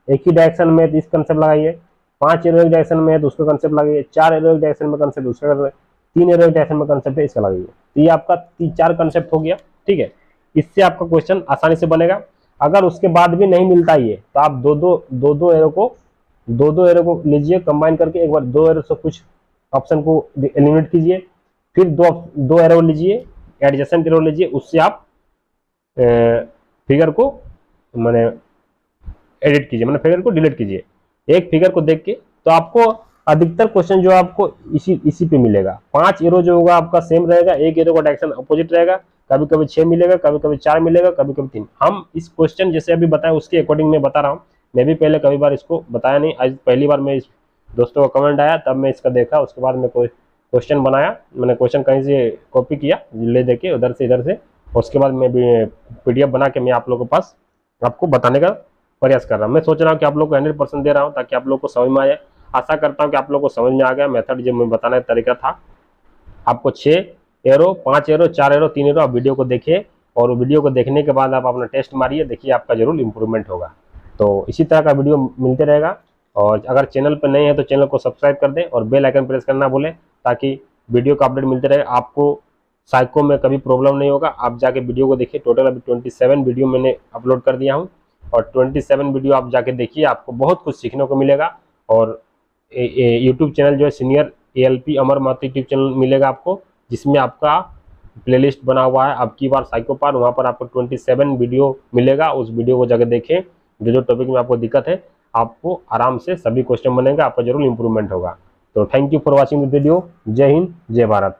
एक ही डायरेक्शन में, तो इस कंसेप्ट लगाइए। 5 एरो एक डायरेक्शन में है तो उसका कंसेप्ट लगाइए। 4 एरो एक डायरेक्शन में कंसेप्ट उसका, 3 एरो एक डायरेक्शन में कंसेप्ट है, इसका लगाइए। तो ये आपका 4 कंसेप्ट हो गया, ठीक है। इससे आपका क्वेश्चन आसानी से बनेगा। अगर उसके बाद भी नहीं मिलता ये, तो आप दो दो एरो को लीजिए, कंबाइन करके एक बार 2 एरो से कुछ ऑप्शन को एलिमिनेट कीजिए, फिर दो एरो लीजिए, एडजेसेंट एरो लीजिए, उससे आप फिगर को मैंने एडिट कीजिए, मैंने फिगर को डिलीट कीजिए। एक फिगर को देख के तो आपको अधिकतर क्वेश्चन जो आपको इसी पे मिलेगा। 5 एरो जो होगा आपका सेम रहेगा, एक एरो का डायरेक्शन अपोजिट रहेगा, कभी कभी 6 मिलेगा, कभी कभी 4 मिलेगा, कभी कभी 3। हम इस क्वेश्चन जैसे अभी बताएं उसके अकॉर्डिंग मैं बता रहा हूँ। मैं भी पहले कभी बार इसको बताया नहीं, आज पहली बार मैं इस दोस्तों का कमेंट आया तब मैं इसका देखा, उसके बाद मैं कोई क्वेश्चन बनाया, मैंने क्वेश्चन कहीं से कॉपी किया ले दे के उधर से इधर से, उसके बाद मैं PDF बना के मैं आप लोगों के पास आपको बताने का प्रयास कर रहा हूँ। मैं सोच रहा हूँ कि आप लोग को 100% दे रहा हूँ, ताकि आप लोग को समझ में आ जाए। आशा करता हूँ कि आप लोग को समझ में आ गया मेथड जो मैं बताने का तरीका था। आपको 6 एरो, 5 एरो, 4 एरो, 3 एरो, आप वीडियो को देखिए, और वीडियो को देखने के बाद आप अपना टेस्ट मारिए, देखिए आपका जरूर इंप्रूवमेंट होगा। तो इसी तरह का वीडियो मिलते रहेगा, और अगर चैनल पर नए हैं तो चैनल को सब्सक्राइब कर दें और बेल आइकन प्रेस करना भूलें, ताकि वीडियो का अपडेट मिलते रहे। आपको साइको में कभी प्रॉब्लम नहीं होगा। आप जाके वीडियो को देखिए, टोटल अभी 27 वीडियो मैंने अपलोड कर दिया हूँ, और 27 वीडियो आप जाके देखिए, आपको बहुत कुछ सीखने को मिलेगा। और यूट्यूब चैनल जो है सीनियर ALP अमर महतो यूट्यूब चैनल मिलेगा आपको, जिसमें आपका प्लेलिस्ट बना हुआ है अब की बार साइको पार, वहाँ पर आपको 27 वीडियो मिलेगा। उस वीडियो को जाकर देखें, जो टॉपिक में आपको दिक्कत है आपको आराम से सभी क्वेश्चन बनेगा, आपका जरूर इंप्रूवमेंट होगा। तो thank you for watching the video. जय हिंद, जय भारत।